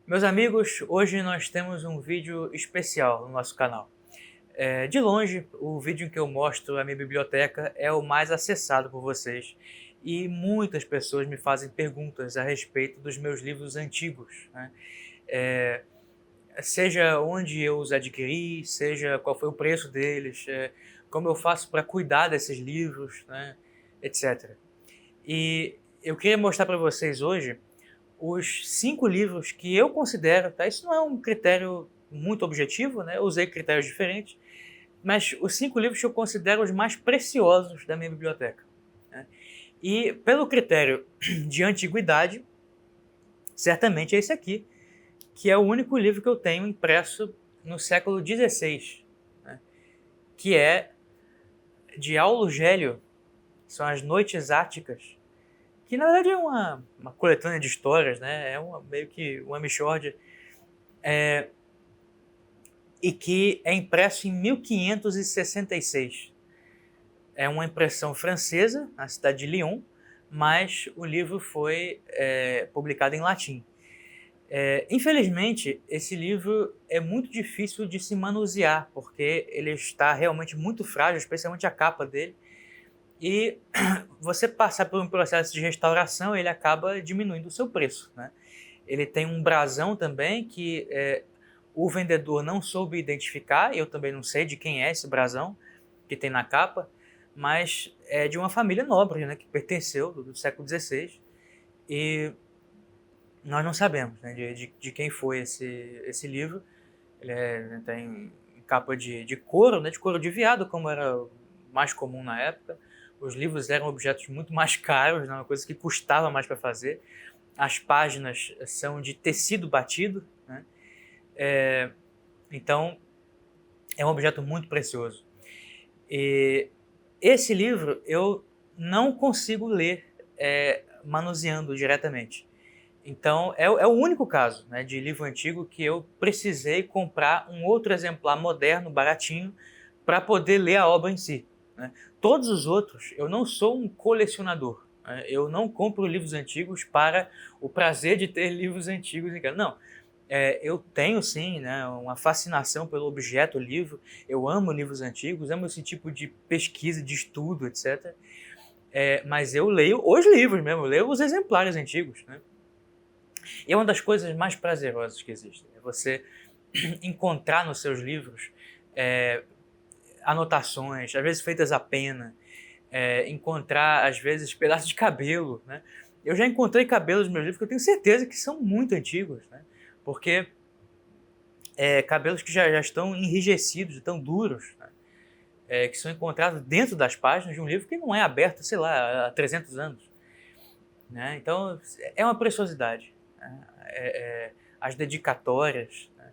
Meus amigos, hoje nós temos um vídeo especial no nosso canal. De longe, o vídeo em que eu mostro a minha biblioteca é o mais acessado por vocês e muitas pessoas me fazem perguntas a respeito dos meus livros antigos, né? Seja onde eu os adquiri, seja qual foi o preço deles, como eu faço para cuidar desses livros, né, etc. E eu queria mostrar para vocês hoje os 5 livros que eu considero, tá? Isso não é um critério muito objetivo, né? Eu usei critérios diferentes, mas os 5 livros que eu considero os mais preciosos da minha biblioteca, né? E pelo critério de antiguidade, certamente é esse aqui, que é o único livro que eu tenho impresso no século XVI, né? Que é de Aulo Gelio, são as Noites Áticas, que na verdade é uma coletânea de histórias, né? Meio que uma mixórdia, e que é impresso em 1566. É uma impressão francesa, na cidade de Lyon, mas o livro foi publicado em latim. Infelizmente, esse livro é muito difícil de se manusear, porque ele está realmente muito frágil, especialmente a capa dele, e você passar por um processo de restauração, ele acaba diminuindo o seu preço, né? Ele tem um brasão também que o vendedor não soube identificar, eu também não sei de quem é esse brasão que tem na capa, mas é de uma família nobre, né, que pertenceu do século XVI, e nós não sabemos, né, de quem foi esse livro. Ele tem capa de couro, né, de couro de veado, como era mais comum na época. Os livros eram objetos muito mais caros, né, uma coisa que custava mais para fazer. As páginas são de tecido batido, né? Então é um objeto muito precioso. E esse livro eu não consigo ler manuseando diretamente. Então é o único caso, né, de livro antigo que eu precisei comprar um outro exemplar moderno, baratinho, para poder ler a obra em si, né? Todos os outros, eu não sou um colecionador, né? Eu não compro livros antigos para o prazer de ter livros antigos em casa. Não, eu tenho sim, né, uma fascinação pelo objeto livro. Eu amo livros antigos, amo esse tipo de pesquisa, de estudo, etc. Mas eu leio os livros mesmo, eu leio os exemplares antigos, né? E é uma das coisas mais prazerosas que existem, é você encontrar nos seus livros anotações, às vezes feitas a pena, encontrar, às vezes, pedaços de cabelo, né? Eu já encontrei cabelos nos meus livros que eu tenho certeza que são muito antigos, né? Porque cabelos que já estão enrijecidos, tão duros, né? Que são encontrados dentro das páginas de um livro que não é aberto, sei lá, há 300 anos, né? Então, é uma preciosidade, né? As dedicatórias, né?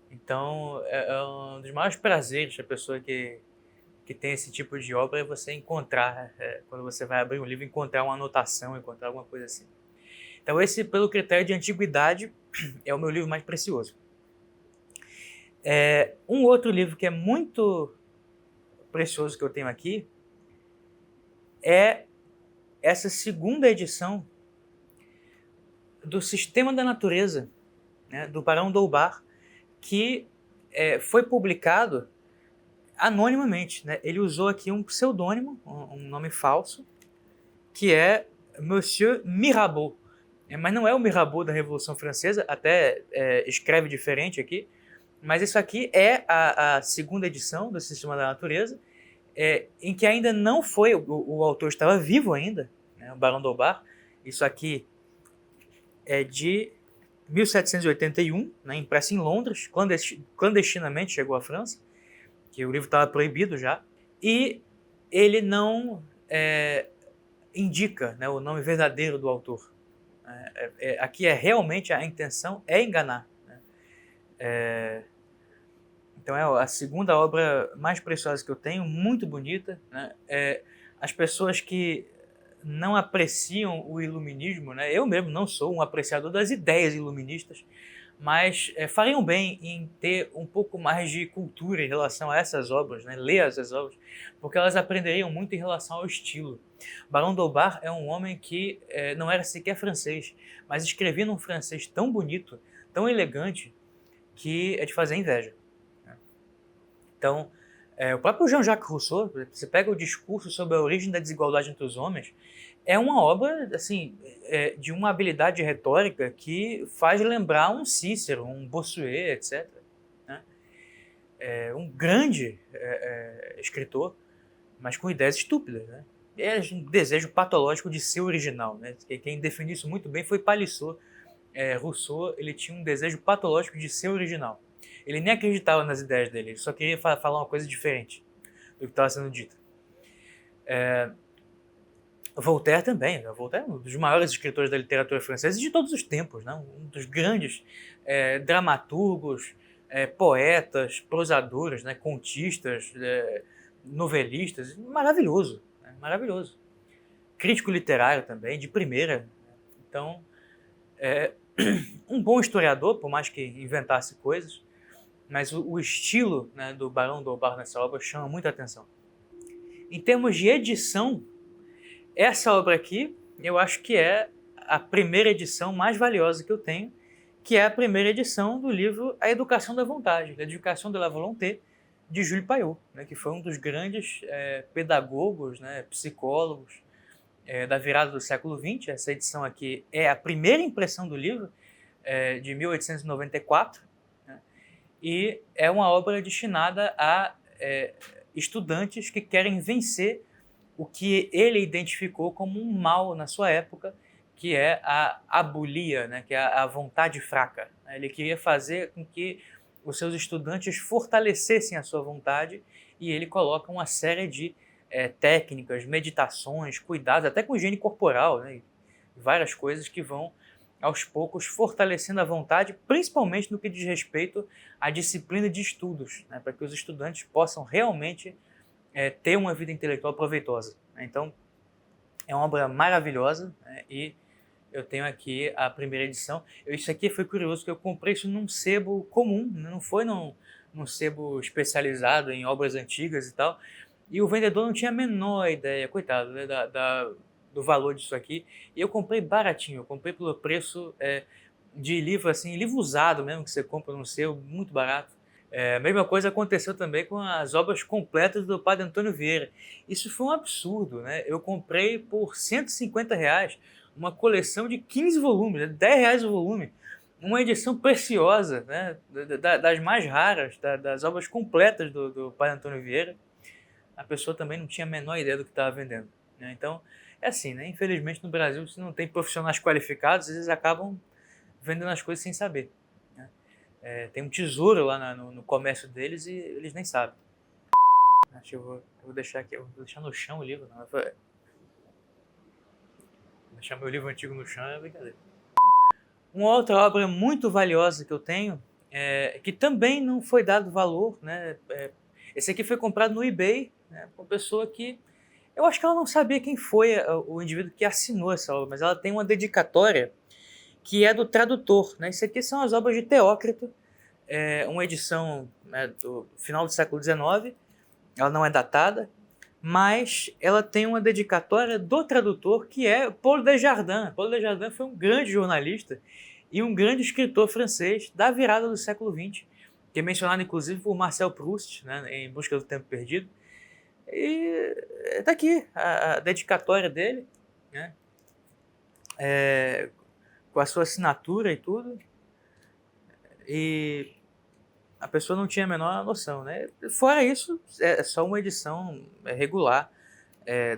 Então, é um dos maiores prazeres da pessoa que tem esse tipo de obra é você encontrar, quando você vai abrir um livro, encontrar uma anotação, encontrar alguma coisa assim. Então, esse, pelo critério de antiguidade, é o meu livro mais precioso. Um outro livro que é muito precioso que eu tenho aqui é essa segunda edição do Sistema da Natureza, né, do Barão Doubar, que foi publicado anonimamente, né? Ele usou aqui um pseudônimo, um nome falso, que é Monsieur Mirabeau. Mas não é o Mirabeau da Revolução Francesa, até escreve diferente aqui, mas isso aqui é a segunda edição do Sistema da Natureza, em que ainda não foi, o autor estava vivo ainda, né, o Barão Doubar. Isso aqui é de 1781, né, impresso em Londres, clandestinamente chegou à França, que o livro estava proibido já, e ele não indica, né, o nome verdadeiro do autor. Aqui realmente a intenção é enganar, né? Então é a segunda obra mais preciosa que eu tenho, muito bonita, né? As pessoas que não apreciam o iluminismo, né? Eu mesmo não sou um apreciador das ideias iluministas, mas fariam bem em ter um pouco mais de cultura em relação a essas obras, né? Ler essas obras, porque elas aprenderiam muito em relação ao estilo. Barão d'Holbach é um homem que não era sequer francês, mas escrevia num francês tão bonito, tão elegante, que é de fazer inveja. Então, o próprio Jean-Jacques Rousseau, você pega o discurso sobre a origem da desigualdade entre os homens, é uma obra assim, de uma habilidade retórica que faz lembrar um Cícero, um Bossuet, etc. Né? Um grande escritor, mas com ideias estúpidas. Né? É um desejo patológico de ser original. Né? Quem definiu isso muito bem foi Palissot. Rousseau, ele tinha um desejo patológico de ser original. Ele nem acreditava nas ideias dele, ele só queria falar uma coisa diferente do que estava sendo dito. Voltaire também. Voltaire é um dos maiores escritores da literatura francesa de todos os tempos, né? Um dos grandes dramaturgos, poetas, prosadores, né? Contistas, novelistas. Maravilhoso, né? Maravilhoso. Crítico literário também, de primeira. Então, um bom historiador, por mais que inventasse coisas, mas o estilo, né, do Barão d'Holbach nessa obra chama muita atenção. Em termos de edição, essa obra aqui, eu acho que é a primeira edição mais valiosa que eu tenho, que é a primeira edição do livro A Educação da Vontade, L'Éducation de la Volonté, de Jules Payot, né, que foi um dos grandes pedagogos, né, psicólogos da virada do século XX. Essa edição aqui é a primeira impressão do livro, de 1894, né, e é uma obra destinada a estudantes que querem vencer o que ele identificou como um mal na sua época, que é a abulia, né, que é a vontade fraca. Ele queria fazer com que os seus estudantes fortalecessem a sua vontade, e ele coloca uma série de técnicas, meditações, cuidados, até com higiene corporal, né, várias coisas que vão, aos poucos, fortalecendo a vontade, principalmente no que diz respeito à disciplina de estudos, né, para que os estudantes possam realmente ter uma vida intelectual proveitosa. Então, é uma obra maravilhosa, né, e eu tenho aqui a primeira edição. Isso aqui foi curioso, porque eu comprei isso num sebo comum, não foi num sebo especializado em obras antigas e tal, e o vendedor não tinha a menor ideia, coitado, né, do valor disso aqui, e eu comprei baratinho, eu comprei pelo preço de livro, assim, livro usado mesmo, que você compra num sebo, muito barato. A mesma coisa aconteceu também com as obras completas do Padre Antônio Vieira. Isso foi um absurdo, né? Eu comprei por R$ 150 uma coleção de 15 volumes, R$ 10 o volume, uma edição preciosa, né? Das mais raras, das obras completas do Padre Antônio Vieira. A pessoa também não tinha a menor ideia do que estava vendendo, né? Então, é assim, né? Infelizmente no Brasil, se não tem profissionais qualificados, eles acabam vendendo as coisas sem saber. Tem um tesouro lá no comércio deles e eles nem sabem. Acho que eu vou deixar aqui, eu vou deixar no chão o livro. Não, vou deixar meu livro antigo no chão é brincadeira. Uma outra obra muito valiosa que eu tenho, que também não foi dado valor, né? Esse aqui foi comprado no eBay, né, por uma pessoa que eu acho que ela não sabia quem foi o indivíduo que assinou essa obra, mas ela tem uma dedicatória que é do tradutor, né? Isso aqui são as obras de Teócrito, uma edição, né, do final do século XIX, ela não é datada, mas ela tem uma dedicatória do tradutor, que é Paul Desjardins. Paul Desjardins foi um grande jornalista e um grande escritor francês da virada do século XX, que é mencionado inclusive por Marcel Proust, né, em Busca do Tempo Perdido. E está aqui a dedicatória dele, né, com a sua assinatura e tudo. E a pessoa não tinha a menor noção, né? Fora isso, é só uma edição regular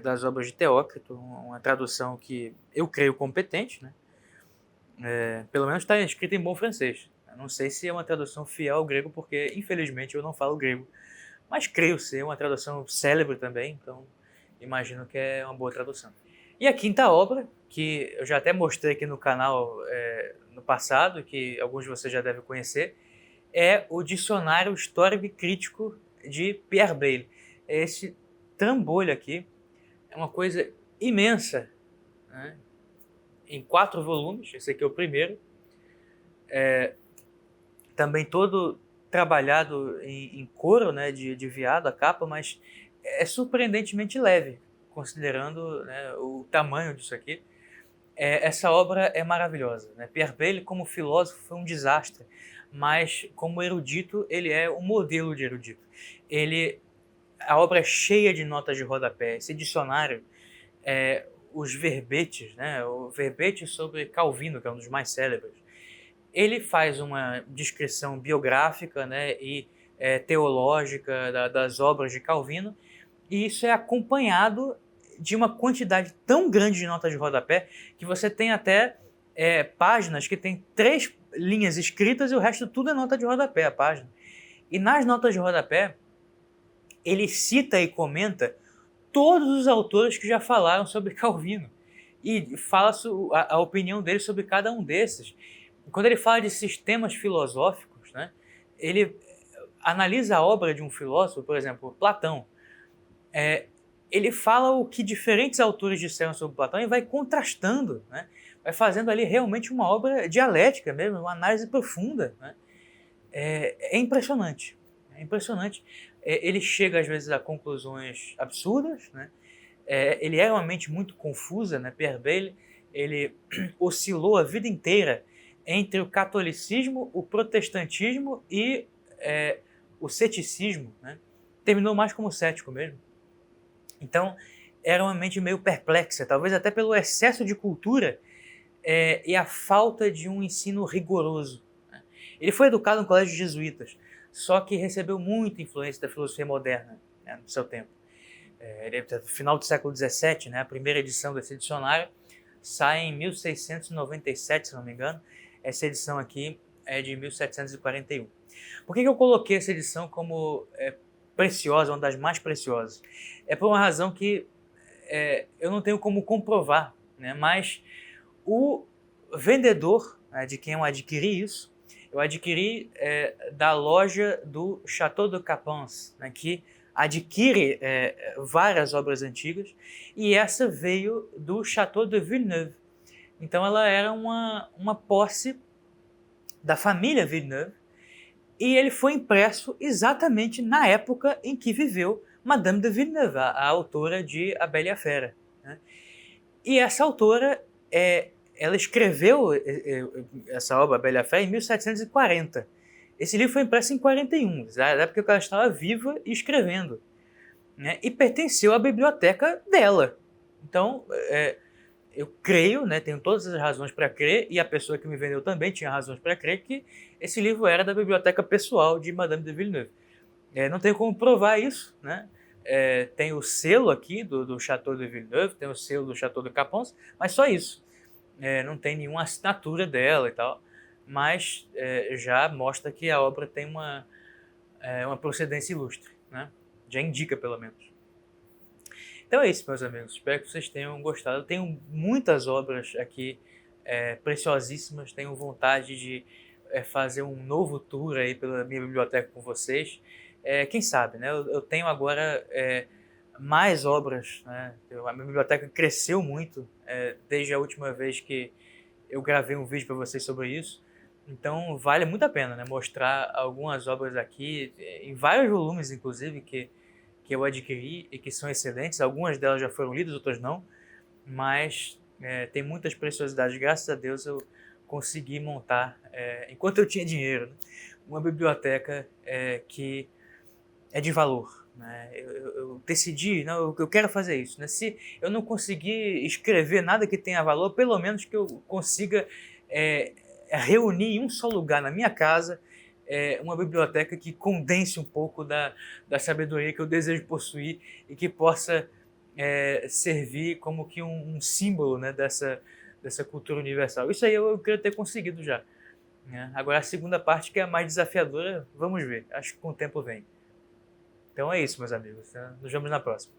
das obras de Teócrito, uma tradução que eu creio competente, né? Pelo menos está escrita em bom francês. Eu não sei se é uma tradução fiel ao grego, porque infelizmente eu não falo grego, mas creio ser uma tradução célebre também, então imagino que é uma boa tradução. E a quinta obra, que eu já até mostrei aqui no canal no passado, que alguns de vocês já devem conhecer, é o Dicionário Histórico e Crítico de Pierre Bayle. Esse trambolho aqui é uma coisa imensa, né? Em 4 volumes, esse aqui é o primeiro. também todo trabalhado em couro, né, de veado, a capa, mas é surpreendentemente leve, considerando, né, o tamanho disso aqui. Essa obra é maravilhosa, né? Pierre Bayle, como filósofo, foi um desastre, mas como erudito, ele é um modelo de erudito. A obra é cheia de notas de rodapé. Esse dicionário, os verbetes, né? O verbete sobre Calvino, que é um dos mais célebres, ele faz uma descrição biográfica, né, e teológica das obras de Calvino, e isso é acompanhado de uma quantidade tão grande de notas de rodapé que você tem até páginas que tem 3 linhas escritas e o resto tudo é nota de rodapé, a página. E nas notas de rodapé, ele cita e comenta todos os autores que já falaram sobre Calvino e fala a opinião dele sobre cada um desses. Quando ele fala de sistemas filosóficos, né, ele analisa a obra de um filósofo, por exemplo, Platão. Ele fala o que diferentes autores disseram sobre Platão e vai contrastando, né, vai fazendo ali realmente uma obra dialética mesmo, uma análise profunda, né. É impressionante, é impressionante. Ele chega às vezes a conclusões absurdas, né. Ele é uma mente muito confusa, né. Pierre Bayle, ele oscilou a vida inteira entre o catolicismo, o protestantismo e o ceticismo, né? Terminou mais como cético mesmo. Então, era uma mente meio perplexa, talvez até pelo excesso de cultura e a falta de um ensino rigoroso, né? Ele foi educado em colégios jesuítas, só que recebeu muita influência da filosofia moderna, né, no seu tempo. Ele é do final do século XVII, né? A primeira edição desse dicionário sai em 1697, se não me engano. Essa edição aqui é de 1741. Por que eu coloquei essa edição como preciosa, uma das mais preciosas? É por uma razão que eu não tenho como comprovar, né? Mas o vendedor, né, de quem eu adquiri isso, eu adquiri da loja do Château de Capens, né, que adquire várias obras antigas, e essa veio do Château de Villeneuve. Então ela era uma posse da família Villeneuve e ele foi impresso exatamente na época em que viveu Madame de Villeneuve, a autora de A Bela e a Fera, né? E essa autora, ela escreveu essa obra, A Bela e a Fera, em 1740. Esse livro foi impresso em 41, na época que ela estava viva e escrevendo, né? E pertenceu à biblioteca dela. Então, eu creio, né, tenho todas as razões para crer, e a pessoa que me vendeu também tinha razões para crer, que esse livro era da biblioteca pessoal de Madame de Villeneuve. Não tenho como provar isso, né? Tem o selo aqui do Château de Villeneuve, tem o selo do Château de Capens, mas só isso. Não tem nenhuma assinatura dela e tal, mas já mostra que a obra tem uma procedência ilustre, né? Já indica, pelo menos. Então é isso, meus amigos. Espero que vocês tenham gostado. Eu tenho muitas obras aqui preciosíssimas. Tenho vontade de fazer um novo tour aí pela minha biblioteca com vocês. Quem sabe, né? Eu tenho agora mais obras, né? A minha biblioteca cresceu muito desde a última vez que eu gravei um vídeo para vocês sobre isso. Então vale muito a pena, né, mostrar algumas obras aqui, em vários volumes, inclusive, que eu adquiri e que são excelentes. Algumas delas já foram lidas, outras não, mas tem muitas preciosidades. Graças a Deus eu consegui montar, enquanto eu tinha dinheiro, né, uma biblioteca que é de valor, né? Eu decidi, não, eu quero fazer isso, né? Se eu não conseguir escrever nada que tenha valor, pelo menos que eu consiga reunir em um só lugar na minha casa uma biblioteca que condense um pouco da sabedoria que eu desejo possuir e que possa servir como que um símbolo, né, dessa cultura universal. Isso aí eu queria ter conseguido já, né? Agora a segunda parte, que é a mais desafiadora, vamos ver. Acho que com o tempo vem. Então é isso, meus amigos. Nos vemos na próxima.